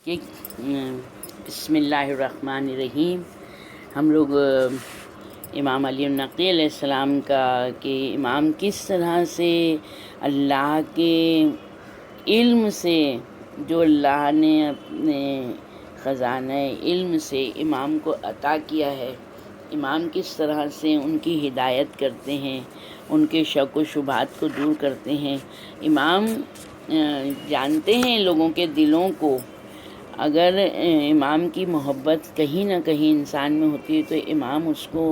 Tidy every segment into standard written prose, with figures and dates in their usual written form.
کہ بسم اللہ الرحمن الرحیم. ہم لوگ امام علی النقی علیہ السلام کا کہ امام کس طرح سے اللہ کے علم سے، جو اللہ نے اپنے خزانہ علم سے امام کو عطا کیا ہے، امام کس طرح سے ان کی ہدایت کرتے ہیں، ان کے شک و شبہات کو دور کرتے ہیں. امام جانتے ہیں لوگوں کے دلوں کو. اگر امام کی محبت کہیں نہ کہیں انسان میں ہوتی ہے تو امام اس کو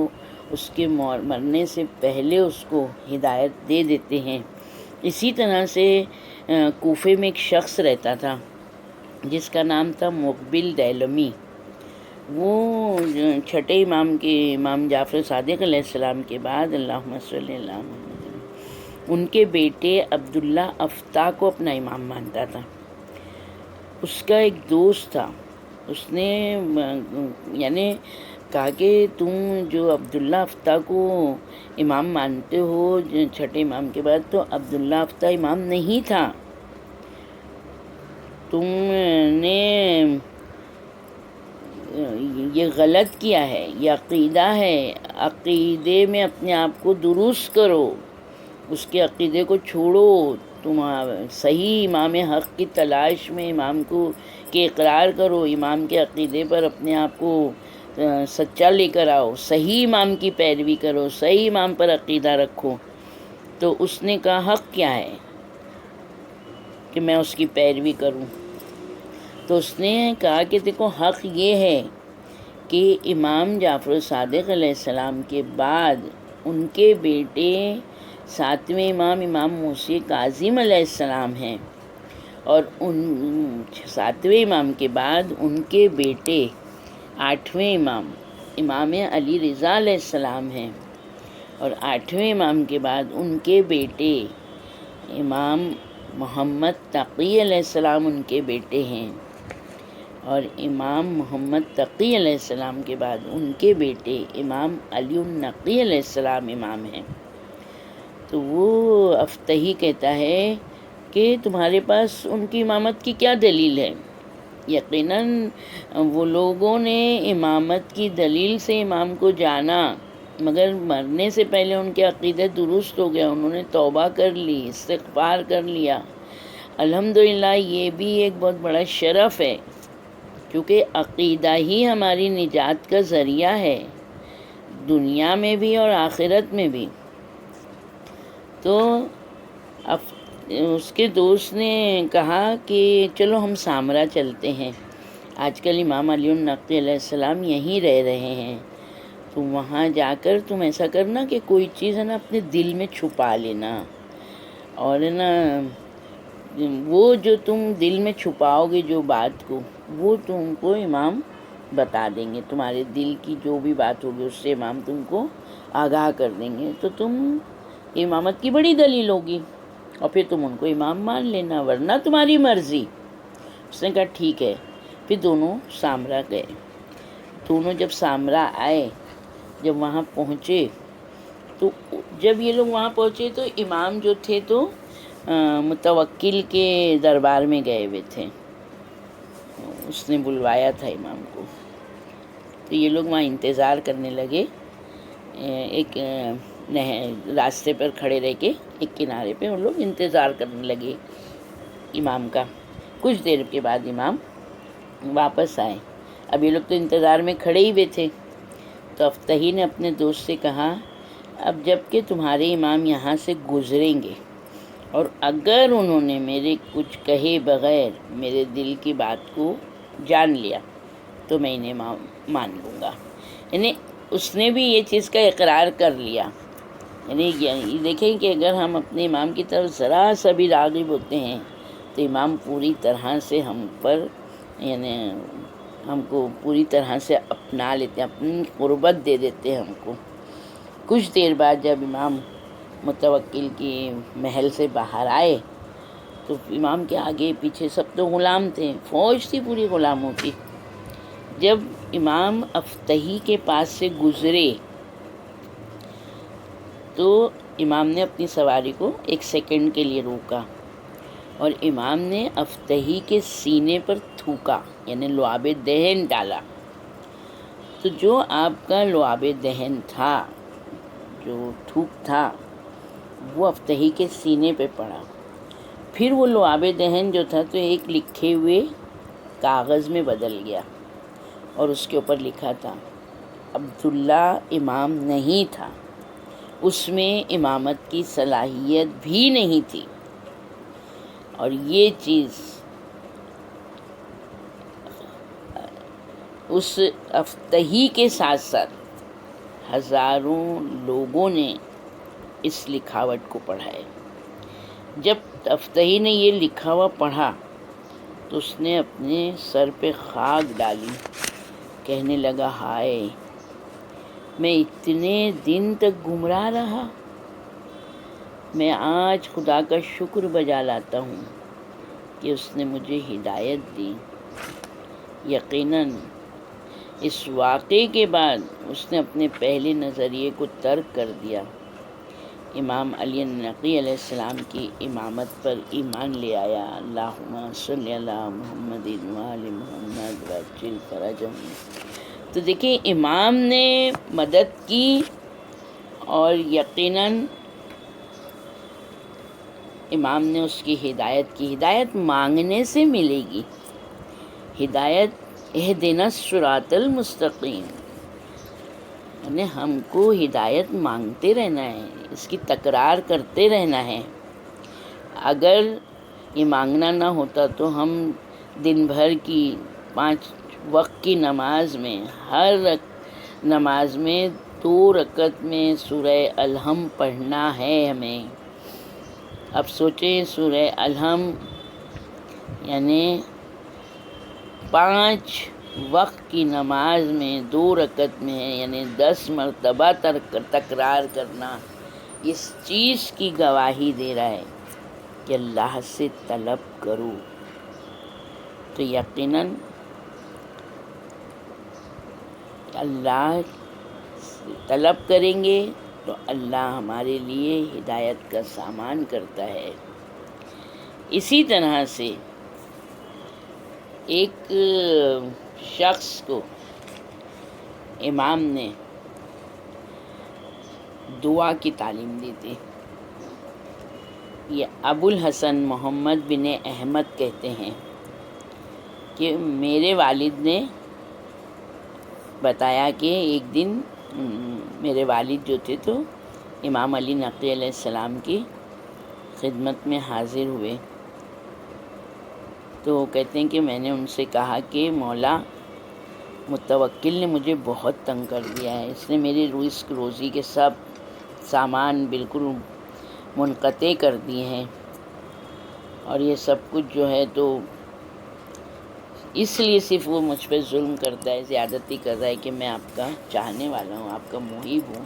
اس کے مرنے سے پہلے اس کو ہدایت دے دیتے ہیں. اسی طرح سے کوفے میں ایک شخص رہتا تھا جس کا نام تھا مقبل دیلمی. وہ چھٹے امام کے امام جعفر صادق علیہ السلام کے بعد اللہم صلی اللہ علیہ وسلم ان کے بیٹے عبداللہ افتاح کو اپنا امام مانتا تھا. اس کا ایک دوست تھا، اس نے یعنی کہا کہ تم جو عبداللہ افتاح کو امام مانتے ہو چھٹے امام کے بعد، تو عبداللہ افتاح امام نہیں تھا. تم نے یہ غلط کیا ہے، یہ عقیدہ ہے. عقیدے میں اپنے آپ کو درست کرو، اس کے عقیدے کو چھوڑو. تم صحیح امام حق کی تلاش میں امام کو کے اقرار کرو، امام کے عقیدے پر اپنے آپ کو سچا لے کر آؤ، صحیح امام کی پیروی کرو، صحیح امام پر عقیدہ رکھو. تو اس نے کہا حق کیا ہے کہ میں اس کی پیروی کروں؟ تو اس نے کہا کہ دیکھو حق یہ ہے کہ امام جعفر صادق علیہ السلام کے بعد ان کے بیٹے ساتویں امام امام موسی کاظم علیہ السلام ہیں، اور ان ساتویں امام کے بعد ان کے بیٹے آٹھویں امام امام علی رضا علیہ السلام ہیں، اور آٹھویں امام کے بعد ان کے بیٹے امام محمد تقی علیہ السلام ان کے بیٹے ہیں، اور امام محمد تقی علیہ السلام کے بعد ان کے بیٹے امام علی النقی علیہ السلام امام ہیں. تو وہ افتحی کہتا ہے کہ تمہارے پاس ان کی امامت کی کیا دلیل ہے؟ یقیناً وہ لوگوں نے امامت کی دلیل سے امام کو جانا، مگر مرنے سے پہلے ان کے عقیدے درست ہو گیا، انہوں نے توبہ کر لی، استغفار کر لیا. الحمدللہ یہ بھی ایک بہت بڑا شرف ہے، کیونکہ عقیدہ ہی ہماری نجات کا ذریعہ ہے، دنیا میں بھی اور آخرت میں بھی. تو اس کے دوست نے کہا کہ چلو ہم سامرا چلتے ہیں، آج کل امام علی النقی علیہ السلام یہیں رہ رہے ہیں، تو وہاں جا کر تم ایسا کرنا کہ کوئی چیز ہے نا اپنے دل میں چھپا لینا، اور ہے نا وہ جو تم دل میں چھپاؤ گے جو بات کو، وہ تم کو امام بتا دیں گے. تمہارے دل کی جو بھی بات ہوگی اس سے امام تم کو آگاہ کر دیں گے، تو تم امامت کی بڑی دلیل ہوگی، اور پھر تم ان کو امام مان لینا، ورنہ تمہاری مرضی. اس نے کہا ٹھیک ہے. پھر دونوں سامرا گئے. دونوں جب سامرا آئے، جب وہاں پہنچے، تو جب یہ لوگ وہاں پہنچے تو امام جو تھے تو متوکل کے دربار میں گئے ہوئے تھے، اس نے بلوایا تھا امام کو. تو یہ لوگ وہاں انتظار کرنے لگے، ایک راستے پر کھڑے رہ کے ایک کنارے پہ ان لوگ انتظار کرنے لگے امام کا. کچھ دیر کے بعد امام واپس آئے. اب یہ لوگ تو انتظار میں کھڑے ہی ہوئے تھے. تو افتحی نے اپنے دوست سے کہا اب جب کہ تمہارے امام یہاں سے گزریں گے اور اگر انہوں نے میرے کچھ کہے بغیر میرے دل کی بات کو جان لیا تو میں انہیں مان لوں گا. یعنی اس نے بھی یہ چیز کا اقرار کر لیا. یعنی دیکھیں کہ اگر ہم اپنے امام کی طرف ذرا سا بھی راغب ہوتے ہیں تو امام پوری طرح سے ہم پر یعنی ہم کو پوری طرح سے اپنا لیتے ہیں، اپنی قربت دے دیتے ہیں ہم کو. کچھ دیر بعد جب امام متوکل کی محل سے باہر آئے تو امام کے آگے پیچھے سب تو غلام تھے، فوج تھی پوری غلاموں کی. جب امام افتحی کے پاس سے گزرے تو امام نے اپنی سواری کو ایک سیکنڈ کے لیے روکا، اور امام نے افتحی کے سینے پر تھوکا، یعنی لعاب دہن ڈالا۔ تو جو آپ کا لعاب دہن تھا، جو تھوک تھا، وہ افتحی کے سینے پہ پڑا۔ پھر وہ لعاب دہن جو تھا تو ایک لکھے ہوئے کاغذ میں بدل گیا، اور اس کے اوپر لکھا تھا عبداللہ امام نہیں تھا، اس میں امامت کی صلاحیت بھی نہیں تھی۔ اور یہ چیز اس افتحی کے ساتھ ساتھ ہزاروں لوگوں نے اس لکھاوٹ کو پڑھا ہے۔ جب افتحی نے یہ لکھا ہوا پڑھا تو اس نے اپنے سر پہ خاک ڈالی، کہنے لگا ہائے، میں اتنے دن تک گمراہ رہا، میں آج خدا کا شکر بجا لاتا ہوں کہ اس نے مجھے ہدایت دی۔ یقیناً اس واقعے کے بعد اس نے اپنے پہلے نظریے کو ترک کر دیا، امام علی نقی علیہ السلام کی امامت پر ایمان لے آیا۔ اللہم صلی علی محمد وآل محمد وعجل فرجہم۔ تو دیکھیں، امام نے مدد کی، اور یقیناً امام نے اس کی ہدایت کی۔ ہدایت مانگنے سے ملے گی، ہدایت اہدنا الصراط المستقیم، یعنی ہم کو ہدایت مانگتے رہنا ہے، اس کی تکرار کرتے رہنا ہے۔ اگر یہ مانگنا نہ ہوتا تو ہم دن بھر کی 5 وقت کی نماز میں، ہر نماز میں 2 رکعت میں سورہ الحم پڑھنا ہے ہمیں۔ اب سوچیں، سورہ الحم یعنی 5 وقت کی نماز میں 2 رکعت میں، یعنی 10 مرتبہ تکرار کرنا، اس چیز کی گواہی دے رہا ہے کہ اللہ سے طلب کرو۔ تو یقیناً اللہ سے طلب کریں گے تو اللہ ہمارے لیے ہدایت کا سامان کرتا ہے۔ اسی طرح سے ایک شخص کو امام نے دعا کی تعلیم دی تھی۔ یہ ابو الحسن محمد بن احمد کہتے ہیں کہ میرے والد نے بتایا کہ ایک دن میرے والد جو تھے تو امام علی نقی علیہ السلام کی خدمت میں حاضر ہوئے، تو وہ کہتے ہیں کہ میں نے ان سے کہا کہ مولا، متوکل نے مجھے بہت تنگ کر دیا ہے، اس نے میری رزق روزی کے سب سامان بالکل منقطع کر دیے ہیں، اور یہ سب کچھ جو ہے تو اس لیے صرف وہ مجھ پہ ظلم کرتا ہے، زیادتی کر رہا ہے کہ میں آپ کا چاہنے والا ہوں، آپ کا محب ہوں،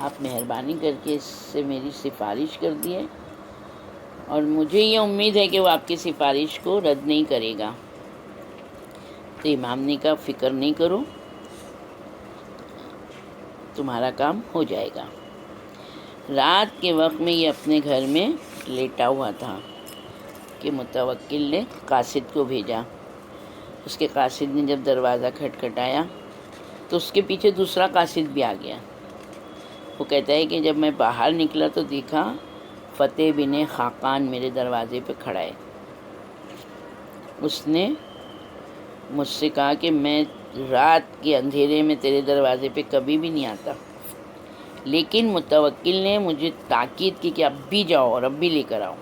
آپ مہربانی کر کے اس سے میری سفارش کر دیے، اور مجھے یہ امید ہے کہ وہ آپ کی سفارش کو رد نہیں کرے گا۔ تو امام نے کہا فکر نہیں کرو، تمہارا کام ہو جائے گا۔ رات کے وقت میں یہ اپنے گھر میں لیٹا ہوا تھا کہ متوکل نے قاصد کو بھیجا۔ اس کے قاصد نے جب دروازہ کھٹکھٹایا تو اس کے پیچھے دوسرا قاصد بھی آ گیا۔ وہ کہتا ہے کہ جب میں باہر نکلا تو دیکھا فتح بن خاقان میرے دروازے پہ کھڑا ہے۔ اس نے مجھ سے کہا کہ میں رات کے اندھیرے میں تیرے دروازے پہ کبھی بھی نہیں آتا، لیکن متوکل نے مجھے تاکید کی کہ اب بھی جاؤ اور اب بھی لے کر آؤ۔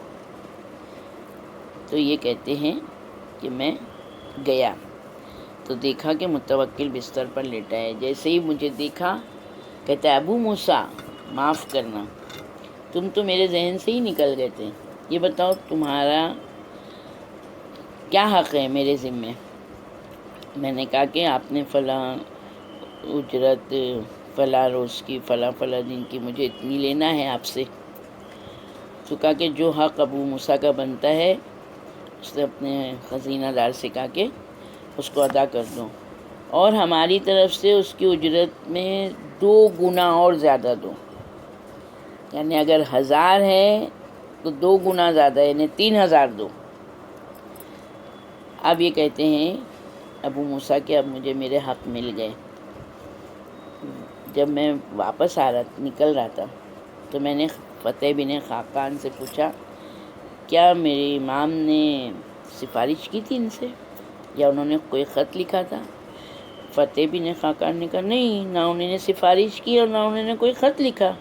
تو یہ کہتے ہیں کہ میں گیا تو دیکھا کہ متوکل بستر پر لیٹا ہے۔ جیسے ہی مجھے دیکھا کہتا ہے ابو موسیٰ، معاف کرنا، تم تو میرے ذہن سے ہی نکل گئے تھے، یہ بتاؤ تمہارا کیا حق ہے میرے ذمے؟ میں نے کہا کہ آپ نے فلاں اجرت فلاں روز کی فلاں دن کی مجھے اتنی لینا ہے آپ سے۔ تو کہا کہ جو حق ابو موسیٰ کا بنتا ہے اس نے اپنے خزینہ دار سے کہا کہ اس کو ادا کر دو، اور ہماری طرف سے اس کی اجرت میں 2 گنا اور زیادہ دو، یعنی اگر 1000 ہے تو 2 گنا زیادہ، یعنی 3000 دو۔ اب یہ کہتے ہیں ابو موسیٰ کہ اب مجھے میرے حق مل گئے۔ جب میں واپس نکل رہا تھا تو میں نے فتح بن خاقان سے پوچھا کیا میرے امام نے سفارش کی تھی ان سے یا انہوں نے کوئی خط لکھا تھا؟ فتح بن خاقان نے کہا نہیں، نہ انہوں نے سفارش کی اور نہ انہوں نے کوئی خط لکھا،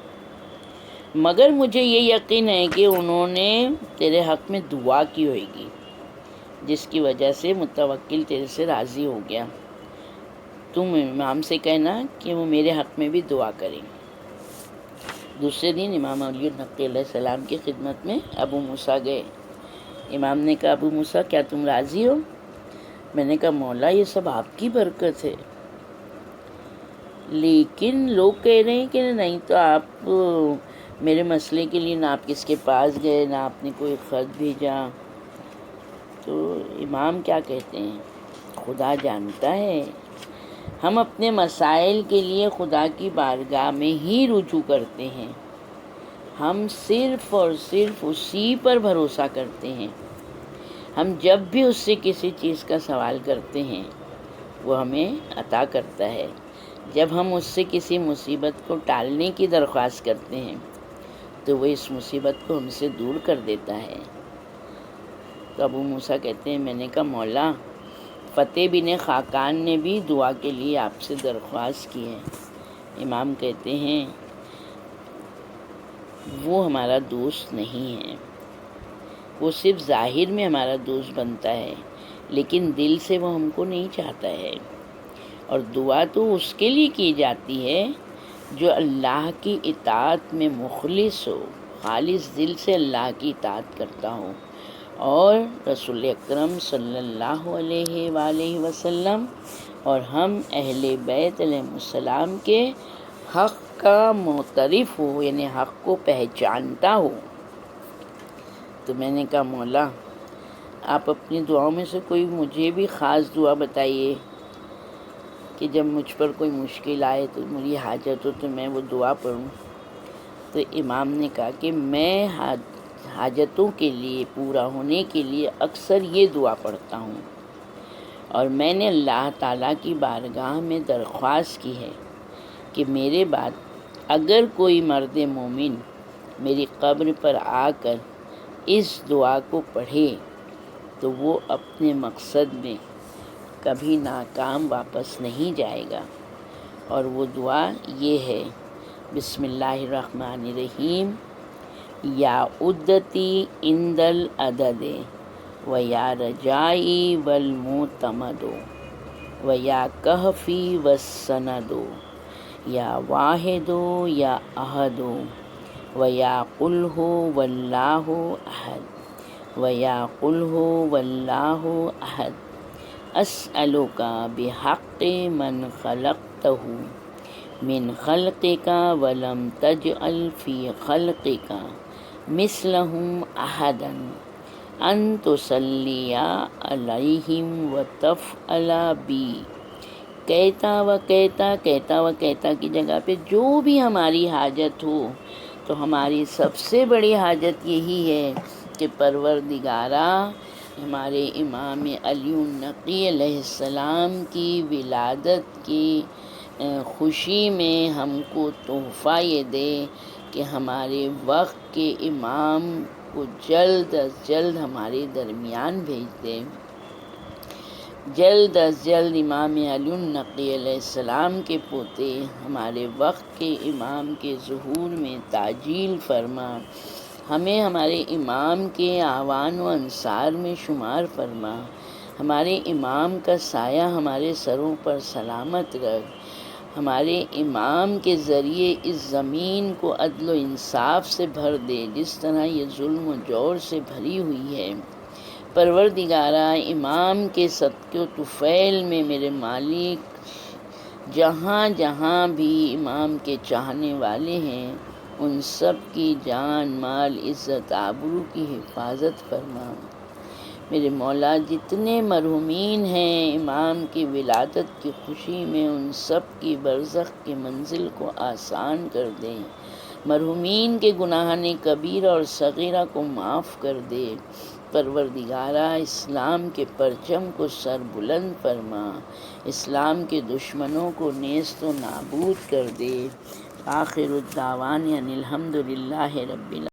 مگر مجھے یہ یقین ہے کہ انہوں نے تیرے حق میں دعا کی ہوئے گی، جس کی وجہ سے متوکل تیرے سے راضی ہو گیا۔ تم امام سے کہنا کہ وہ میرے حق میں بھی دعا کریں۔ دوسرے دن امام علی نقی علیہ السلام کی خدمت میں ابو موسیٰ گئے۔ امام نے کہا ابو موسیٰ کیا تم راضی ہو؟ میں نے کہا مولا یہ سب آپ کی برکت ہے، لیکن لوگ کہہ رہے ہیں کہ نہیں تو آپ میرے مسئلے کے لیے نہ آپ کس کے پاس گئے نہ آپ نے کوئی خط بھیجا۔ تو امام کیا کہتے ہیں، خدا جانتا ہے ہم اپنے مسائل کے لیے خدا کی بارگاہ میں ہی رجوع کرتے ہیں، ہم صرف اور صرف اسی پر بھروسہ کرتے ہیں۔ ہم جب بھی اس سے کسی چیز کا سوال کرتے ہیں وہ ہمیں عطا کرتا ہے، جب ہم اس سے کسی مصیبت کو ٹالنے کی درخواست کرتے ہیں تو وہ اس مصیبت کو ہم سے دور کر دیتا ہے۔ تو ابو موسیٰ کہتے ہیں میں نے کہا مولا فتح بن خاقان نے بھی دعا کے لیے آپ سے درخواست کی ہے۔ امام کہتے ہیں وہ ہمارا دوست نہیں ہے، وہ صرف ظاہر میں ہمارا دوست بنتا ہے لیکن دل سے وہ ہم کو نہیں چاہتا ہے، اور دعا تو اس کے لیے کی جاتی ہے جو اللہ کی اطاعت میں مخلص ہو، خالص دل سے اللہ کی اطاعت کرتا ہو، اور رسول اکرم صلی اللہ علیہ وآلہ وسلم اور ہم اہل بیت علیہ السلام کے حق کا معترف ہو، یعنی حق کو پہچانتا ہو۔ تو میں نے کہا مولا آپ اپنی دعاؤں میں سے کوئی مجھے بھی خاص دعا بتائیے کہ جب مجھ پر کوئی مشکل آئے تو میری حاجت ہو تو میں وہ دعا پڑھوں۔ تو امام نے کہا کہ میں حاجتوں کے لیے پورا ہونے کے لیے اکثر یہ دعا پڑھتا ہوں، اور میں نے اللہ تعالیٰ کی بارگاہ میں درخواست کی ہے کہ میرے بعد اگر کوئی مرد مومن میری قبر پر آ کر اس دعا کو پڑھے تو وہ اپنے مقصد میں کبھی ناکام واپس نہیں جائے گا، اور وہ دعا یہ ہے بسم اللہ الرحمن الرحیم یا عدتی عند العدد و یا رجائی والمعتمد و یا کہفی والسند یا واحد یا احد و یا قل ہو واللہ احد و یا قل ہو واللہ احد اسألک بحق من خلقتہ من خلقک ولم تجعل فی خلقک مثلہم احدا ان تصلی علیہم وتفعل بی کہتا و کہتا کی جگہ پہ جو بھی ہماری حاجت ہو، تو ہماری سب سے بڑی حاجت یہی ہے کہ پروردگارا ہمارے امام علی النقی علیہ السلام کی ولادت کی خوشی میں ہم کو تحفہ یہ دے کہ ہمارے وقت کے امام کو جلد از جلد ہمارے درمیان بھیج دے، جلد از جلد امام علی النقی علیہ السلام کے پوتے ہمارے وقت کے امام کے ظہور میں تعجیل فرما، ہمیں ہمارے امام کے اعوان و انصار میں شمار فرما، ہمارے امام کا سایہ ہمارے سروں پر سلامت رکھ، ہمارے امام کے ذریعے اس زمین کو عدل و انصاف سے بھر دے جس طرح یہ ظلم و جور سے بھری ہوئی ہے۔ پروردگارا امام کے صدقے و طفیل میں میرے مالک جہاں جہاں بھی امام کے چاہنے والے ہیں ان سب کی جان مال عزت آبرو کی حفاظت فرما۔ میرے مولا جتنے مرحومین ہیں امام کی ولادت کی خوشی میں ان سب کی برزخ کی منزل کو آسان کر دے، مرحومین کے گناہان کبیرہ اور صغیرہ کو معاف کر دے، پروردگارا اسلام کے پرچم کو سر بلند فرما، اسلام کے دشمنوں کو نیست و نابود کر دے۔ آخر الدعوان ان الحمد للہ رب العالمین۔